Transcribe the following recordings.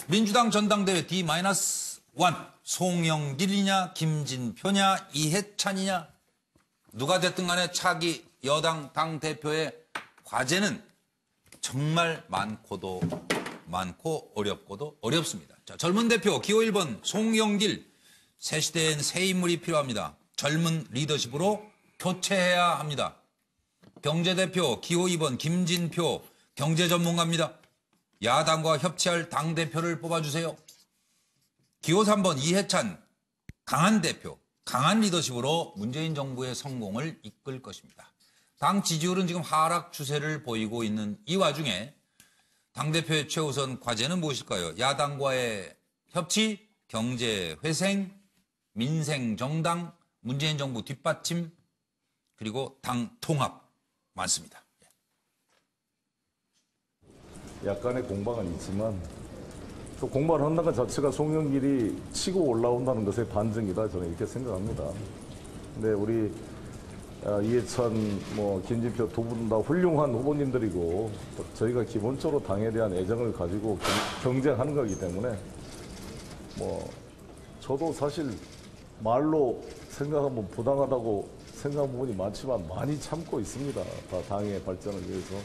민주당 전당대회 D-1 송영길이냐 김진표냐 이해찬이냐 누가 됐든 간에 차기 여당 당대표의 과제는 정말 많고 어렵고도 어렵습니다. 자, 젊은 대표 기호 1번 송영길. 새 시대엔 새 인물이 필요합니다. 젊은 리더십으로 교체해야 합니다. 경제대표 기호 2번 김진표 경제 전문가입니다. 야당과 협치할 당대표를 뽑아주세요. 기호 3번 이해찬 강한 대표, 강한 리더십으로 문재인 정부의 성공을 이끌 것입니다. 당 지지율은 지금 하락 추세를 보이고 있는 이 와중에 당대표의 최우선 과제는 무엇일까요? 야당과의 협치, 경제 회생, 민생 정당, 문재인 정부 뒷받침, 그리고 당 통합 많습니다. 약간의 공방은 있지만 또 공방을 한다는 것 자체가 송영길이 치고 올라온다는 것의 반증이다, 저는 이렇게 생각합니다. 근데 우리 이해찬, 김진표 두 분 다 훌륭한 후보님들이고 저희가 기본적으로 당에 대한 애정을 가지고 경쟁하는 거기 때문에 저도 사실 말로 생각하면 부당하다고 생각한 부분이 많지만 많이 참고 있습니다. 다 당의 발전을 위해서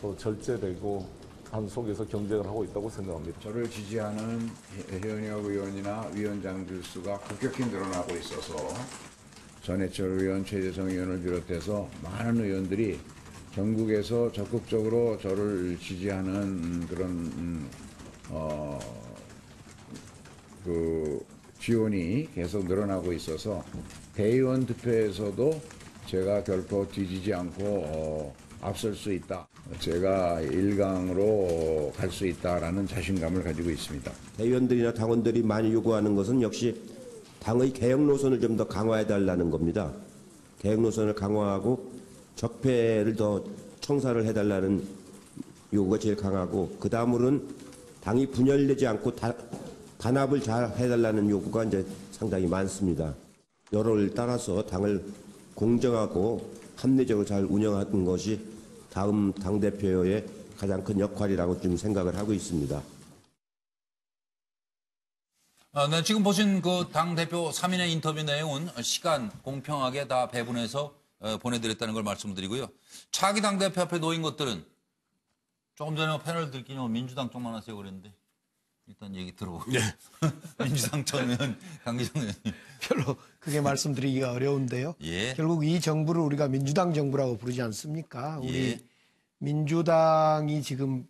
또 절제되고 한 속에서 경쟁을 하고 있다고 생각합니다. 저를 지지하는 현역 의원이나 위원장들 수가 급격히 늘어나고 있어서 전해철 의원, 최재성 의원을 비롯해서 많은 의원들이 전국에서 적극적으로 저를 지지하는 그런 지원이 계속 늘어나고 있어서 대의원 투표에서도 제가 결코 뒤지지 않고 앞설 수 있다. 제가 1강으로 갈 수 있다라는 자신감을 가지고 있습니다. 대의원들이나 당원들이 많이 요구하는 것은 역시 당의 개혁 노선을 좀 더 강화해달라는 겁니다. 개혁 노선을 강화하고 적폐를 더 청산을 해달라는 요구가 제일 강하고, 그 다음으로는 당이 분열되지 않고 단합을 잘 해달라는 요구가 이제 상당히 많습니다. 여론을 따라서 당을 공정하고 합리적으로 잘 운영하는 것이 다음 당대표의 가장 큰 역할이라고 좀 생각을 하고 있습니다. 네, 지금 보신 그 당대표 3인의 인터뷰 내용은 시간 공평하게 다 배분해서 보내드렸다는 걸 말씀드리고요. 차기 당대표 앞에 놓인 것들은 조금 전에 패널들끼리 민주당 쪽만 하세요 그랬는데 일단 얘기 들어보고. 네. 민주당 전 의원, 강기정 의원님. 별로 크게 말씀드리기가 어려운데요. 예. 결국 이 정부를 우리가 민주당 정부라고 부르지 않습니까? 우리 예. 민주당이 지금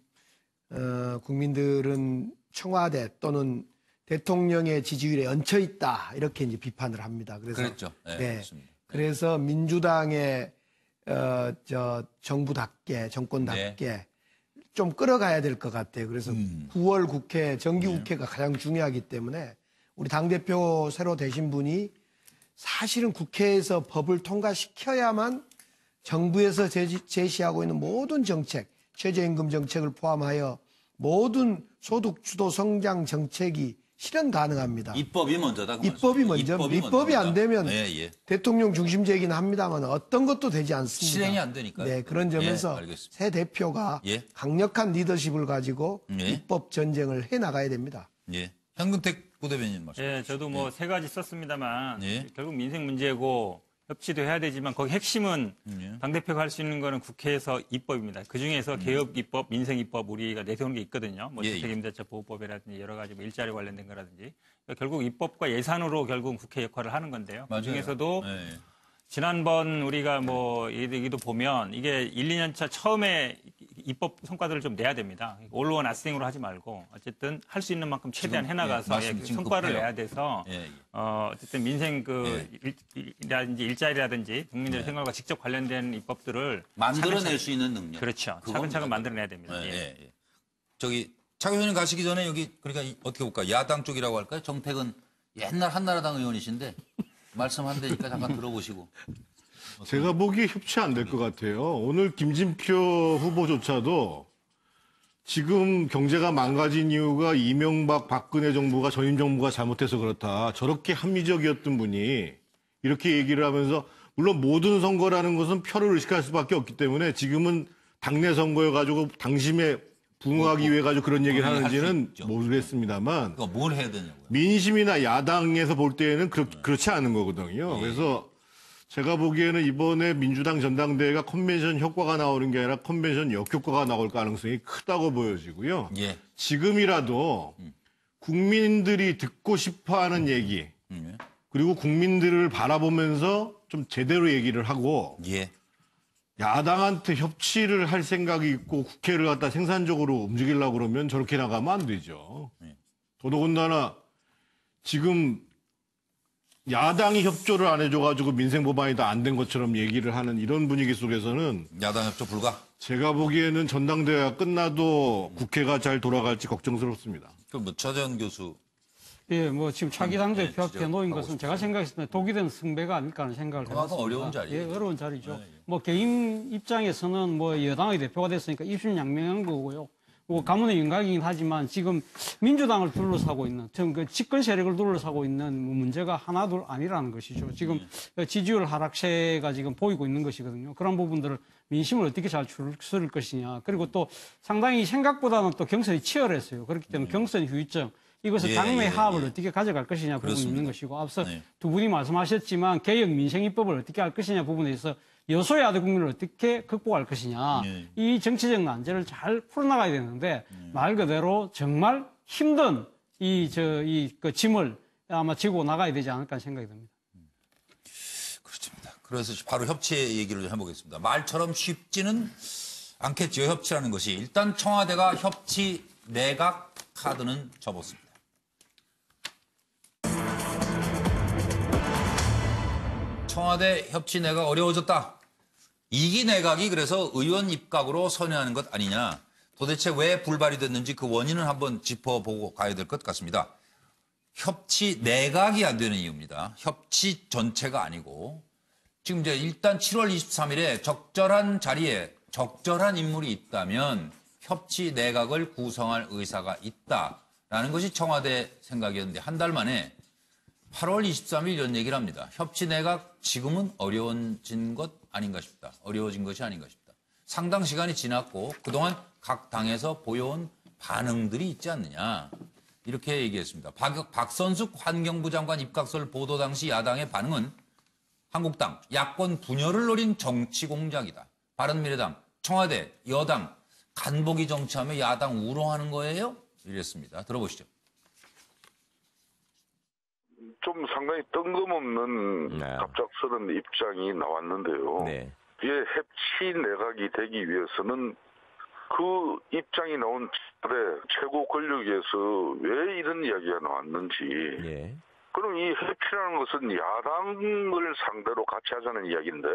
국민들은 청와대 또는 대통령의 지지율에 얹혀 있다 이렇게 이제 비판을 합니다. 그래서 그랬죠. 네, 네. 그렇습니다. 그래서 민주당의 정부답게 정권답게 네. 좀 끌어가야 될 것 같아요. 그래서 9월 국회, 정기국회가 가장 중요하기 때문에 우리 당대표 새로 되신 분이 사실은 국회에서 법을 통과시켜야만 정부에서 제시하고 있는 모든 정책, 최저임금 정책을 포함하여 모든 소득 주도 성장 정책이 실현 가능합니다. 입법이 먼저다. 입법이 먼저. 입법이 안 되면 예. 대통령 중심제이긴 합니다만 어떤 것도 되지 않습니다. 실행이 안 되니까요. 네, 그런 점에서 새 대표가 강력한 리더십을 가지고 입법 전쟁을 해나가야 됩니다. 예. 현근택 부대변인 말씀. 예, 저도 세 가지 썼습니다만 결국 민생 문제고 협치도 해야 되지만 거기 핵심은 당대표가 할 수 있는 거는 국회에서 입법입니다. 그중에서 개업 입법, 민생 입법 우리가 내세우는 게 있거든요. 주택임대차 보호법이라든지 여러 가지 일자리 관련된 거라든지. 그러니까 결국 입법과 예산으로 결국 국회 역할을 하는 건데요. 그중에서도 지난번 우리가 얘기도 보면 이게 1, 2년 차 처음에 입법 성과들을 좀 내야 됩니다. all or nothing으로 하지 말고 어쨌든 할 수 있는 만큼 최대한 해나가서 성과를 내야 돼서 어쨌든 민생 일자리라든지 국민들의 생활과 직접 관련된 입법들을 만들어낼 수 있는 능력. 그렇죠. 차근차근 만들어내야 됩니다. 저기 차 교수님 가시기 전에 여기 그러니까 어떻게 볼까? 야당 쪽이라고 할까요? 정택은 옛날 한나라당 의원이신데 말씀한다니까 잠깐 들어보시고. 제가 보기에 협치 안 될 것 같아요. 오늘 김진표 후보조차도 지금 경제가 망가진 이유가 이명박 박근혜 정부가 전임 정부가 잘못해서 그렇다. 저렇게 합리적이었던 분이 이렇게 얘기를 하면서 물론 모든 선거라는 것은 표를 의식할 수밖에 없기 때문에 지금은 당내 선거여가지고 당심에 부응하기 위해 가지고 그런 얘기를 할수 하는지는 있죠. 모르겠습니다만 그러니까 뭘 해야 되냐고요. 민심이나 야당에서 볼 때에는 그렇지 않은 거거든요. 그래서 제가 보기에는 이번에 민주당 전당대회가 컨벤션 효과가 나오는 게 아니라 컨벤션 역효과가 나올 가능성이 크다고 보여지고요. 예. 지금이라도 국민들이 듣고 싶어하는 얘기 그리고 국민들을 바라보면서 좀 제대로 얘기를 하고 예. 야당한테 협치를 할 생각이 있고 국회를 갖다 생산적으로 움직이려고 그러면 저렇게 나가면 안 되죠. 더더군다나 지금 야당이 협조를 안 해줘가지고 민생법안이 다 안 된 것처럼 얘기를 하는 이런 분위기 속에서는 야당 협조 불가? 제가 보기에는 전당대회가 끝나도 국회가 잘 돌아갈지 걱정스럽습니다. 그럼 뭐 최재현 교수. 예, 뭐 지금 차기 당대표 앞에 지적하고 놓인 것은 제가 싶어요. 생각했을 때 독이 된 승배가 아닐까 하는 생각을 그만큼 해봤습니다. 어려운 자리예요. 예, 어려운 자리죠. 뭐 개인 입장에서는 뭐 여당의 대표가 됐으니까 입신양명한 거고요. 뭐 가문의 윤곽이긴 하지만 지금 민주당을 둘러싸고 있는 그 집권 세력을 둘러싸고 있는 문제가 하나둘 아니라는 것이죠. 지금 지지율 하락세가 지금 보이고 있는 것이거든요. 그런 부분들을 민심을 어떻게 잘 추스를 것이냐. 그리고 또 상당히 생각보다는 또 경선이 치열했어요. 그렇기 때문에 경선 후유증 이것을 당내 합을 어떻게 가져갈 것이냐 부분이 있는 것이고 앞서 두 분이 말씀하셨지만 개혁 민생입법을 어떻게 할 것이냐 부분에 있어서 여소야대 국민을 어떻게 극복할 것이냐 이 정치적 난제를 잘 풀어나가야 되는데 말 그대로 정말 힘든 그 짐을 아마 지고 나가야 되지 않을까 생각이 듭니다. 그렇습니다. 그래서 바로 협치 얘기를 좀 해보겠습니다. 말처럼 쉽지는 않겠죠. 협치라는 것이. 일단 청와대가 협치 내각 카드는 접었습니다. 청와대 협치 내각 어려워졌다. 2기 내각이 그래서 의원 입각으로 선회하는 것 아니냐. 도대체 왜 불발이 됐는지 그 원인을 한번 짚어보고 가야 될 것 같습니다. 협치 내각이 안 되는 이유입니다. 협치 전체가 아니고 지금 이제 일단 7월 23일에 적절한 자리에 적절한 인물이 있다면 협치 내각을 구성할 의사가 있다라는 것이 청와대 생각이었는데 한 달 만에 8월 23일 이런 얘기를 합니다. 협치 내각 지금은 어려워진 것 아닌가 싶다. 어려워진 것이 아닌가 싶다. 상당 시간이 지났고 그동안 각 당에서 보여온 반응들이 있지 않느냐. 이렇게 얘기했습니다. 박선숙 환경부 장관 입각설 보도 당시 야당의 반응은 한국당, 야권 분열을 노린 정치 공작이다. 바른미래당, 청와대, 여당, 간보기 정치하며 야당 우롱하는 거예요? 이랬습니다. 들어보시죠. 좀 상당히 뜬금없는 갑작스런 입장이 나왔는데요. 이게 협치 내각이 되기 위해서는 그 입장이 나온 최고 권력에서 왜 이런 이야기가 나왔는지. 그럼 이 협치라는 것은 야당을 상대로 같이 하자는 이야기인데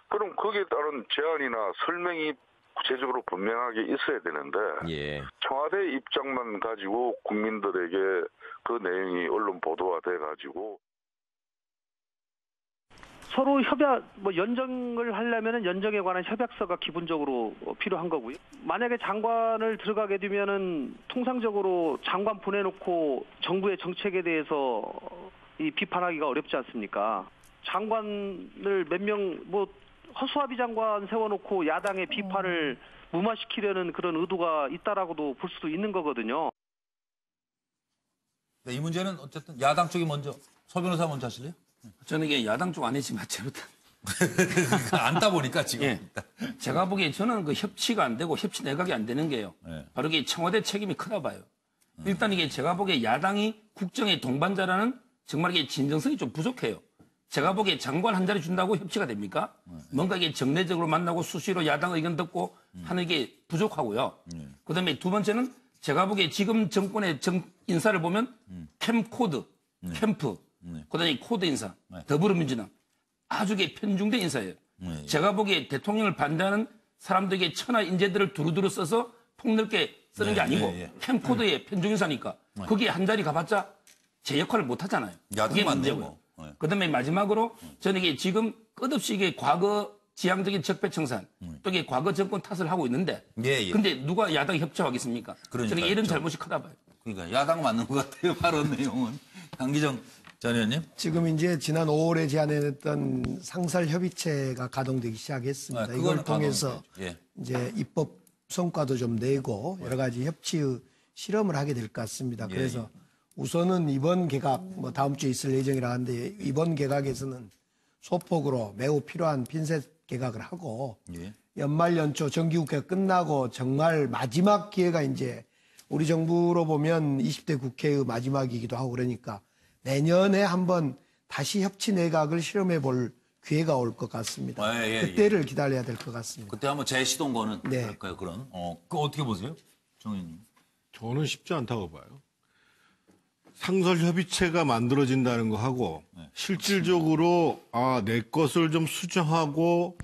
그럼 거기에 따른 제안이나 설명이 구체적으로 분명하게 있어야 되는데 청와대 입장만 가지고 국민들에게 그 내용이 언론 보도가 돼가지고 서로 연정을 하려면은 연정에 관한 협약서가 기본적으로 필요한 거고요. 만약에 장관을 들어가게 되면은 통상적으로 장관 보내놓고 정부의 정책에 대해서 비판하기가 어렵지 않습니까? 장관을 몇 명 허수아비 장관 세워놓고 야당의 비판을 무마시키려는 그런 의도가 있다라고도 볼 수도 있는 거거든요. 네, 이 문제는 어쨌든 야당 쪽이 먼저, 서 변호사 먼저 하실래요? 저는 이게 야당 쪽 아니지만 제로다. 안다 보니까 지금. 예. 제가 보기에 저는 그 협치가 안 되고 협치 내각이 안 되는 게요. 바로 이게 청와대 책임이 크다 봐요. 일단 이게 제가 보기에 야당이 국정의 동반자라는 정말 이게 진정성이 좀 부족해요. 제가 보기에 장관 한 자리 준다고 협치가 됩니까? 뭔가 이게 정례적으로 만나고 수시로 야당 의견 듣고 하는 게 부족하고요. 그다음에 두 번째는 제가 보기에 지금 정권의 인사를 보면 캠코드, 캠프, 그다음에 코드 인사, 더불어민주당 아주 편중된 인사예요. 제가 보기에 대통령을 반대하는 사람들에게 천하 인재들을 두루두루 써서 폭넓게 쓰는 게 아니고 캠코드의 편중 인사니까 거기에 한 자리 가봤자 제 역할을 못 하잖아요. 그게 문제고요. 그다음에 마지막으로 저는 이게 지금 끝없이 이게 과거 지향적인 적폐청산 또 이게 과거 정권 탓을 하고 있는데 근데 누가 야당이 협조하겠습니까? 저는 이런 잘못이 크다 봐요. 그러니까 야당 맞는 것 같아요. 바로 내용은. 강기정 전 의원님. 지금 이제 지난 5월에 제안했던 상설협의체가 가동되기 시작했습니다. 이걸 통해서 이제 입법 성과도 좀 내고 여러 가지 협치의 실험을 하게 될 것 같습니다. 그래서 우선은 이번 개각, 뭐 다음 주에 있을 예정이라 하는데 이번 개각에서는 소폭으로 매우 필요한 핀셋 개각을 하고 연말 연초 정기국회가 끝나고 정말 마지막 기회가 이제 우리 정부로 보면 20대 국회의 마지막이기도 하고 그러니까 내년에 한번 다시 협치 내각을 실험해 볼 기회가 올 것 같습니다. 그때를 기다려야 될 것 같습니다. 그때 한번 재시동거는 할까요? 그런. 그거 어떻게 보세요? 정 의원님. 저는 쉽지 않다고 봐요. 상설협의체가 만들어진다는 거 하고 실질적으로 내 것을 좀 수정하고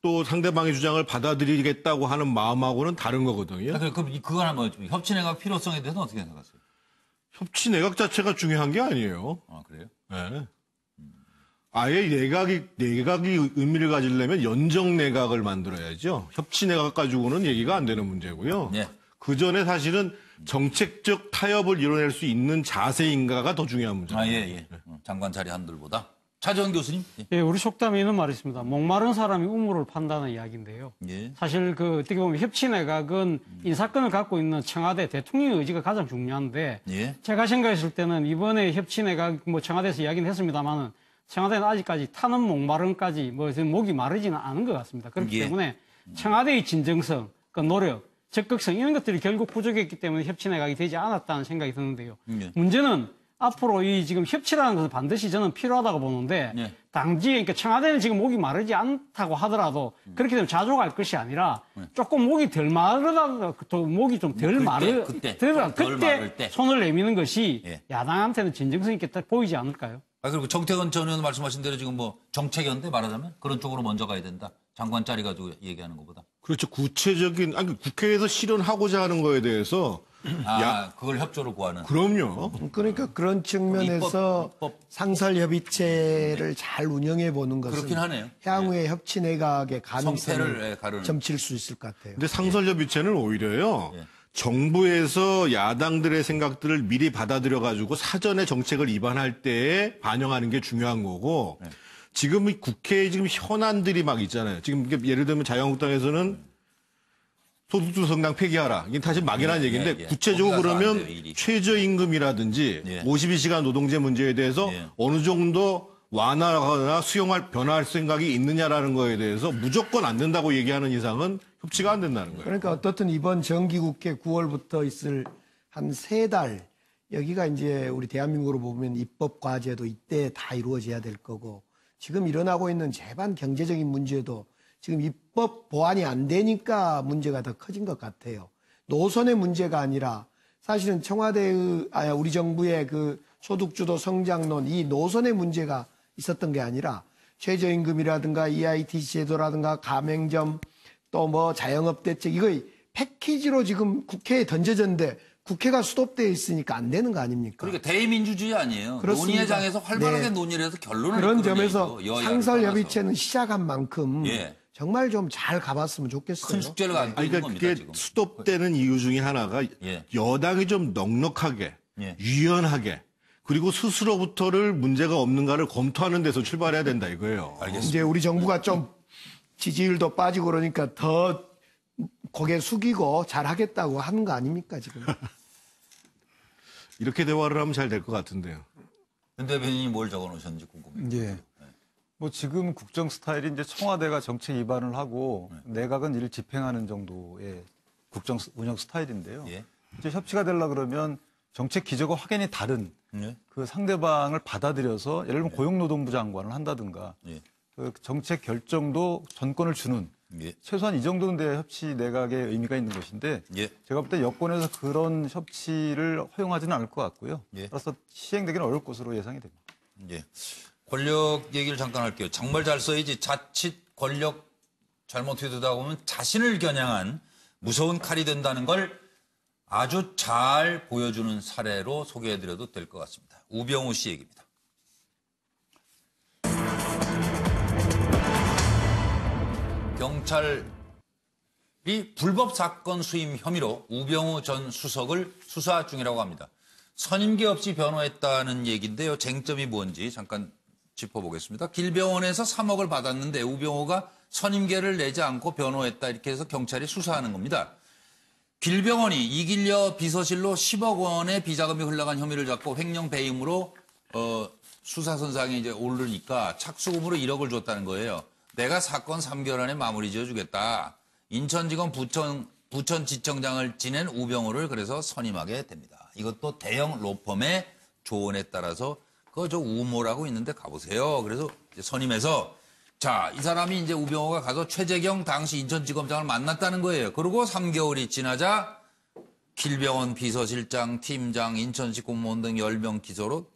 또 상대방의 주장을 받아들이겠다고 하는 마음하고는 다른 거거든요. 그럼 그건 한번 협치내각 필요성에 대해서는 어떻게 생각하세요? 협치내각 자체가 중요한 게 아니에요. 그래요? 네. 아예 내각이 의미를 가지려면 연정내각을 만들어야죠. 협치내각 가지고는 얘기가 안 되는 문제고요. 그 전에 사실은 정책적 타협을 이뤄낼 수 있는 자세인가가 더 중요한 문제입니다. 장관 자리 한들보다. 차재원 교수님. 우리 속담에 있는 말이 있습니다. 목마른 사람이 우물을 판다는 이야기인데요. 사실 어떻게 보면 협치내각은 인사권을 갖고 있는 청와대 대통령의 의지가 가장 중요한데 제가 생각했을 때는 이번에 협치내각 청와대에서 이야기는 했습니다만은 청와대는 아직까지 타는 목마름까지 목이 마르지는 않은 것 같습니다. 그렇기 때문에 청와대의 진정성, 그 노력, 적극성 이런 것들이 결국 부족했기 때문에 협치내각이 되지 않았다는 생각이 드는데요. 문제는 앞으로 이 지금 협치라는 것은 반드시 저는 필요하다고 보는데 당지 그러니까 청와대는 지금 목이 마르지 않다고 하더라도 그렇게 되면 자족할 것이 아니라 조금 목이 덜 마르다도 목이 좀 덜 마르 그때 손을 내미는 것이 야당한테는 진정성 있게 보이지 않을까요? 그리고 정태근 전 의원 말씀하신 대로 지금 정책연대 말하자면 그런 쪽으로 먼저 가야 된다. 장관 자리 가지고 얘기하는 것보다. 그렇죠. 구체적인 국회에서 실현하고자 하는 거에 대해서 그걸 협조를 구하는. 그럼요. 그러니까 그런 측면에서 상설협의체를 잘 운영해 보는 것은 그렇긴 하네요. 향후의 협치내각의 가능성을 가르는. 점칠 수 있을 것 같아요. 근데 상설협의체는 오히려요. 정부에서 야당들의 생각들을 미리 받아들여가지고 사전에 정책을 입안할 때에 반영하는 게 중요한 거고 지금 이 국회에 지금 현안들이 막 있잖아요. 지금 예를 들면 자유한국당에서는 소득주 성당 폐기하라. 이게 사실 막연한 얘기인데 구체적으로 그러면 최저임금이라든지 52시간 노동제 문제에 대해서 어느 정도 완화하거나 변화할 생각이 있느냐라는 거에 대해서 무조건 안 된다고 얘기하는 이상은 협치가 안 된다는 거예요. 그러니까 어떻든 이번 정기국회 9월부터 있을 한 3달 여기가 이제 우리 대한민국으로 보면 입법 과제도 이때 다 이루어져야 될 거고 지금 일어나고 있는 제반 경제적인 문제도 지금 입법 보완이 안 되니까 문제가 더 커진 것 같아요. 노선의 문제가 아니라 사실은 청와대의 우리 정부의 그 소득주도 성장론 이 노선의 문제가 있었던 게 아니라 최저임금이라든가 EITC 제도라든가 가맹점 또 자영업 대책 이거 패키지로 지금 국회에 던져졌는데 국회가 수도되어 있으니까 안 되는 거 아닙니까? 그러니까 대의민주주의 아니에요. 그렇습니다. 논의의 장에서 활발하게 논의를 해서 결론을 그런 점에서 상설협의체는 시작한 만큼 정말 좀 잘 가봤으면 좋겠어요. 큰 숙제를 안고 있는 겁니다. 그게 지금. 수독되는 이유 중에 하나가 여당이 좀 넉넉하게 유연하게 그리고 스스로부터를 문제가 없는가를 검토하는 데서 출발해야 된다 이거예요. 알겠습니다. 이제 우리 정부가 좀 지지율도 빠지고 그러니까 더 고개 숙이고 잘하겠다고 하는 거 아닙니까 지금? 이렇게 대화를 하면 잘 될 것 같은데요. 윤 대변인이 뭘 적어놓으셨는지 궁금해요. 지금 국정 스타일이 이제 청와대가 정책 위반을 하고 내각은 이를 집행하는 정도의 국정 운영 스타일인데요. 이제 협치가 되려 그러면 정책 기조가 확연히 다른 그 상대방을 받아들여서 예를 들면 고용노동부 장관을 한다든가 그 정책 결정도 전권을 주는 최소한 이 정도는 돼야 협치 내각의 의미가 있는 것인데 제가 볼 때 여권에서 그런 협치를 허용하지는 않을 것 같고요. 따라서 시행되기는 어려울 것으로 예상이 됩니다. 권력 얘기를 잠깐 할게요. 정말 잘 써야지 자칫 권력 잘못 휘두르다 보면 자신을 겨냥한 무서운 칼이 된다는 걸 아주 잘 보여주는 사례로 소개해드려도 될 것 같습니다. 우병우 씨 얘기입니다. 경찰이 불법 사건 수임 혐의로 우병우 전 수석을 수사 중이라고 합니다. 선임계 없이 변호했다는 얘기인데요. 쟁점이 뭔지 잠깐 짚어보겠습니다. 길병원에서 3억을 받았는데 우병우가 선임계를 내지 않고 변호했다 이렇게 해서 경찰이 수사하는 겁니다. 길병원이 이길려 비서실로 10억 원의 비자금이 흘러간 혐의를 잡고 횡령 배임으로 수사선상에 이제 오르니까 착수금으로 1억을 줬다는 거예요. 내가 사건 3개월 안에 마무리 지어주겠다. 인천지검 부천지청장을 지낸 우병우를 그래서 선임하게 됩니다. 이것도 대형 로펌의 조언에 따라서 저 우모라고 있는데 가보세요. 그래서 이제 선임해서 자, 이 사람이 이제 우병우가 가서 최재경 당시 인천지검장을 만났다는 거예요. 그리고 3개월이 지나자 길병원 비서실장, 팀장, 인천시 공무원 등 10명 기소로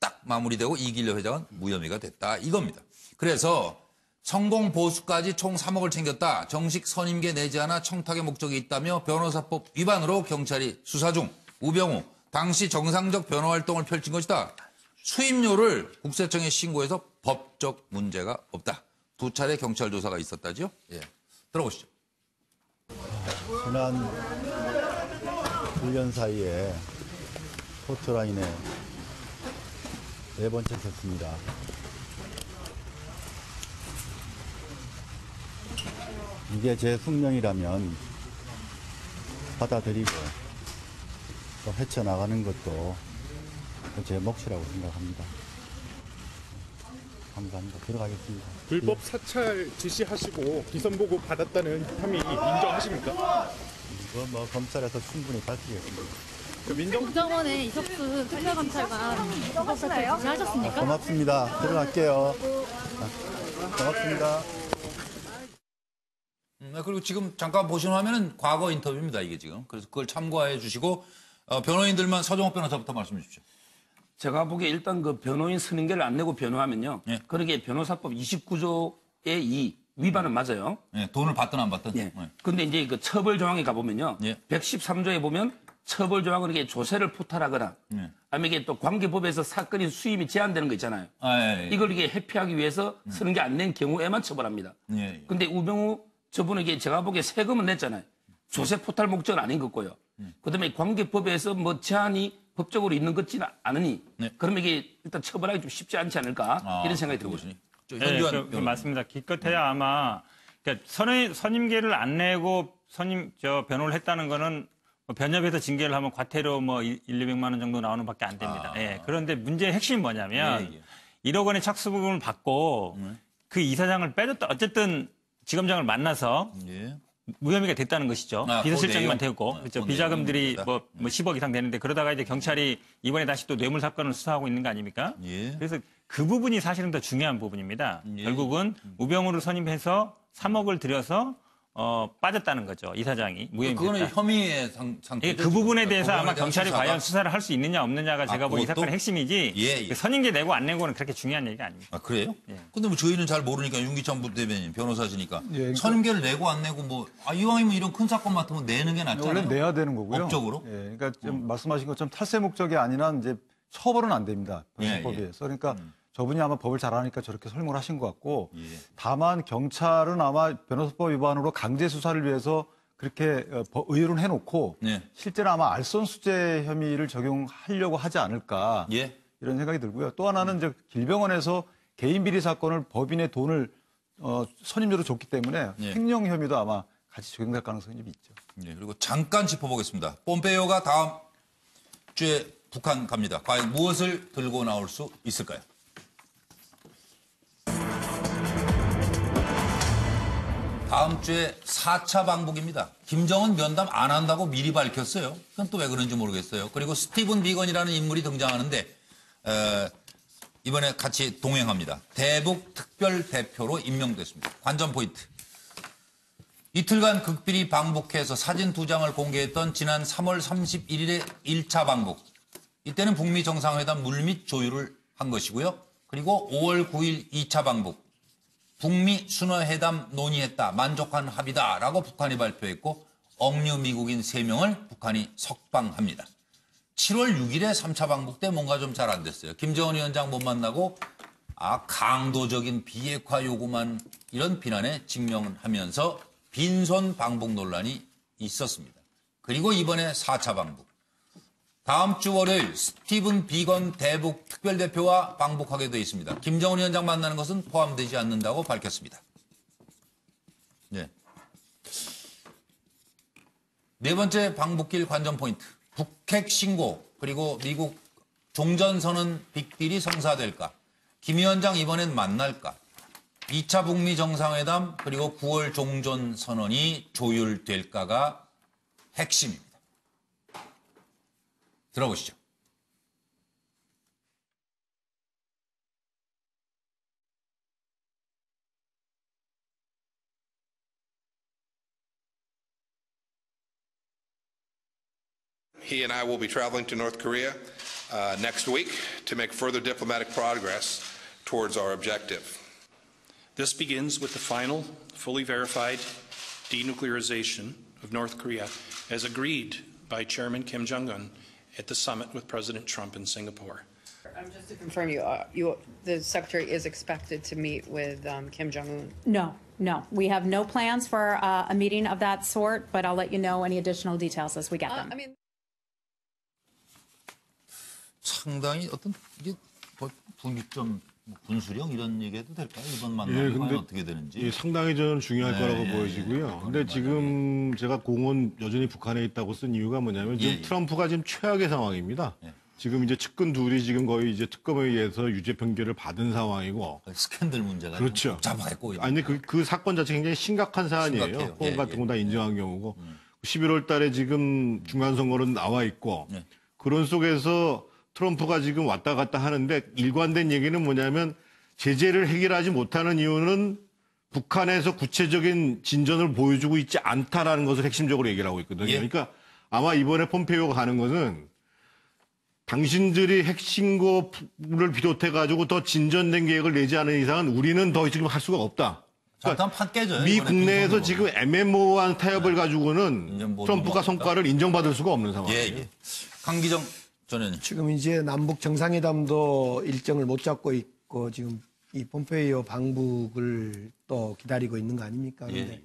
딱 마무리되고 이길려 회장은 무혐의가 됐다. 이겁니다. 그래서 성공 보수까지 총 3억을 챙겼다. 정식 선임계 내지 않아 청탁의 목적이 있다며 변호사법 위반으로 경찰이 수사 중. 우병우 당시 정상적 변호 활동을 펼친 것이다. 수임료를 국세청에 신고해서 법적 문제가 없다. 2차례 경찰 조사가 있었다지요? 예. 들어보시죠. 지난 1년 사이에 포트라인에 4번째 섰습니다. 이게 제 숙명이라면 받아들이고 또 헤쳐나가는 것도 제 몫이라고 생각합니다. 감사합니다. 들어가겠습니다. 불법 사찰 지시하시고 비선 보고 받았다는 혐의 인정하십니까? 이거 뭐 검찰에서 충분히 밝히겠습니다. 국정원의 이석수 특별감찰관 불법 사찰 지시하셨습니까? 고맙습니다. 들어갈게요. 고맙습니다. 그리고 지금 잠깐 보시는 화면은 과거 인터뷰입니다. 이게 지금. 그래서 그걸 참고해 주시고 변호인들만 서정욱 변호사부터 말씀해 주십시오. 제가 보기에 일단 그 변호인 선임계를 안 내고 변호하면요. 예. 그러게 변호사법 29조의 2 위반은 맞아요. 예, 돈을 받든 안 받든. 예. 근데 이제 그 처벌 조항에 가보면요. 예. 113조에 보면 처벌 조항은 이게 조세를 포탈하거나 아니면 이게 또 관계법에서 사건이 수임이 제한되는 거 있잖아요. 이걸 이게 회피하기 위해서 선임계 안 낸 경우에만 처벌합니다. 근데 우병우 저분에게 제가 보기에 세금은 냈잖아요. 조세 포탈 목적은 아닌 것고요. 그다음에 관계법에서 뭐 제한이 법적으로 있는 것 같지는 않으니 그러면 이게 일단 처벌하기 좀 쉽지 않지 않을까 이런 생각이 들거든요. 네, 맞습니다. 기껏해야 아마 그러니까 선임계를 안 내고 변호를 했다는 거는 뭐 변협에서 징계를 하면 과태료 뭐 200만 원 정도 나오는 밖에 안 됩니다. 예. 그런데 문제의 핵심이 뭐냐면 1억 원의 착수금을 받고 그 이사장을 빼줬다. 어쨌든 지검장을 만나서 무혐의가 됐다는 것이죠. 비서실장만 되고 그렇죠. 비자금들이 뭐 10억 이상 되는데 그러다가 이제 경찰이 이번에 다시 또 뇌물 사건을 수사하고 있는 거 아닙니까? 그래서 그 부분이 사실은 더 중요한 부분입니다. 결국은 우병우를 선임해서 3억을 들여서 빠졌다는 거죠. 이사장이 무혐의됐다. 그거는 혐의의 상태죠. 그 부분에 대해서 아마 경찰이 과연 수사를 할 수 있느냐 없느냐가 제가 보기 이 사건의 핵심이지 예. 선임계 내고 안 내고는 그렇게 중요한 얘기가 아닙니다. 아, 그래요? 예. 근데 뭐 저희는 잘 모르니까 윤기찬 부대변인 변호사시니까 그러니까 선임계를 내고 안 내고 뭐 이왕이면 이런 큰 사건 맡으면 내는 게 낫잖아요. 원래 내야 되는 거고요. 법적으로. 예, 그러니까 좀 말씀하신 것처럼 탈세 목적이 아닌 한 이제 처벌은 안 됩니다. 변호사법에서. 그러니까 저분이 아마 법을 잘 아니까 저렇게 설명을 하신 것 같고 다만 경찰은 아마 변호사법 위반으로 강제 수사를 위해서 그렇게 의율은 해놓고 실제로 아마 알선수재 혐의를 적용하려고 하지 않을까 이런 생각이 들고요. 또 하나는 이제 길병원에서 개인 비리 사건을 법인의 돈을 선임료로 줬기 때문에 횡령 혐의도 아마 같이 적용될 가능성이 좀 있죠. 그리고 잠깐 짚어보겠습니다. 폼페이오가 다음 주에 북한 갑니다. 과연 무엇을 들고 나올 수 있을까요? 다음 주에 4차 방북입니다. 김정은 면담 안 한다고 미리 밝혔어요. 그건 또 왜 그런지 모르겠어요. 그리고 스티븐 비건이라는 인물이 등장하는데 이번에 같이 동행합니다. 대북 특별대표로 임명됐습니다. 관전 포인트. 이틀간 극비리 방북해서 사진 2장을 공개했던 지난 3월 31일에 1차 방북. 이때는 북미 정상회담 물밑 조율을 한 것이고요. 그리고 5월 9일 2차 방북. 북미 순회회담 논의했다. 만족한 합의다라고 북한이 발표했고 억류 미국인 3명을 북한이 석방합니다. 7월 6일에 3차 방북 때 뭔가 좀 잘 안 됐어요. 김정은 위원장 못 만나고 강도적인 비핵화 요구만 이런 비난에 직면하면서 빈손 방북 논란이 있었습니다. 그리고 이번에 4차 방북. 다음 주 월요일 스티븐 비건 대북 특별대표와 방북하게 돼 있습니다. 김정은 위원장 만나는 것은 포함되지 않는다고 밝혔습니다. 네. 네 번째 방북길 관전 포인트. 북핵 신고 그리고 미국 종전선언 빅딜이 성사될까? 김 위원장 이번엔 만날까? 2차 북미 정상회담 그리고 9월 종전선언이 조율될까가 핵심입니다. 들어보시죠. He and I will be traveling to North Korea next week to make further diplomatic progress towards our objective. This begins with the final, fully verified denuclearization of North Korea as agreed by Chairman Kim Jong-un at the summit with President Trump in Singapore. Just to confirm, the Secretary is expected to meet with Kim Jong-un? No. We have no plans for a meeting of that sort, but I'll let you know any additional details as we get them. 상당히 어떤 이게 분기점 군수령 이런 얘기해도 될까요? 이번 만남이 과연 어떻게 되는지. 상당히 저는 중요할 거라고 보여지고요. 근데 지금 제가 공은 여전히 북한에 있다고 쓴 이유가 뭐냐면 지금 트럼프가 지금 최악의 상황입니다. 지금 이제 측근 둘이 지금 거의 이제 특검에 의해서 유죄 판결을 받은 상황이고. 스캔들 문제가 그렇죠. 복잡하고. 아니 그 사건 자체 굉장히 심각한 사안이에요. 포옹 같은 거 다 인정한 경우고. 11월 달에 지금 중간선거는 나와 있고. 그런 속에서 트럼프가 지금 왔다 갔다 하는데 일관된 얘기는 뭐냐면 제재를 해결하지 못하는 이유는 북한에서 구체적인 진전을 보여주고 있지 않다라는 것을 핵심적으로 얘기를 하고 있거든요. 그러니까 아마 이번에 폼페이오가 가는 것은 당신들이 핵신고를 비롯해가지고 더 진전된 계획을 내지 않은 이상은 우리는 더 지금 할 수가 없다. 그러니까 판 깨져요. 미 국내에서 지금 애매모호한 타협을 가지고는 트럼프가 성과를 인정받을 수가 없는 상황이에요. 강기정 전에는 지금 이제 남북 정상회담도 일정을 못 잡고 있고 지금 이 폼페이오 방북을 또 기다리고 있는 거 아닙니까? 그런데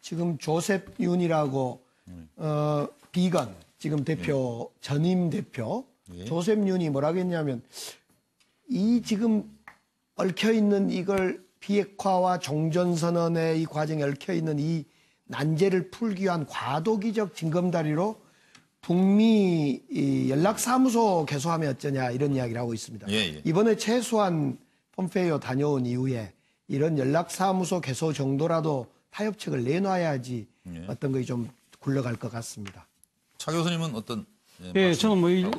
지금 조셉 윤이라고 비건 지금 대표 전임 대표 조셉 윤이 뭐라고 했냐면 이 지금 얽혀 있는 이걸 비핵화와 종전선언의 이 과정에 얽혀 있는 이 난제를 풀기 위한 과도기적 징검다리로 북미 연락사무소 개소하면 어쩌냐 이런 이야기를 하고 있습니다. 이번에 최소한 폼페이오 다녀온 이후에 이런 연락사무소 개소 정도라도 타협책을 내놔야지 어떤 것이 좀 굴러갈 것 같습니다. 차 교수님은 어떤? 저는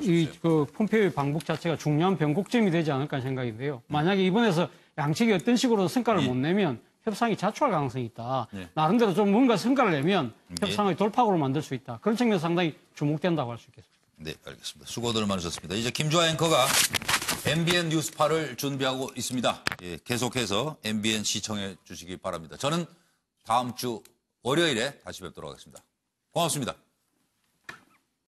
그 폼페이오 방북 자체가 중요한 변곡점이 되지 않을까 생각인데요. 만약에 이번에서 양측이 어떤 식으로 성과를 못 내면 협상이 자초할 가능성이 있다. 나름대로 좀 뭔가 성과를 내면 협상의 돌파구를 만들 수 있다. 그런 측면에서 상당히 주목된다고 할 수 있겠습니다. 네, 알겠습니다. 수고들 많으셨습니다. 이제 김주하 앵커가 MBN 뉴스파를 준비하고 있습니다. 계속해서 MBN 시청해 주시기 바랍니다. 저는 다음 주 월요일에 다시 뵙도록 하겠습니다. 고맙습니다.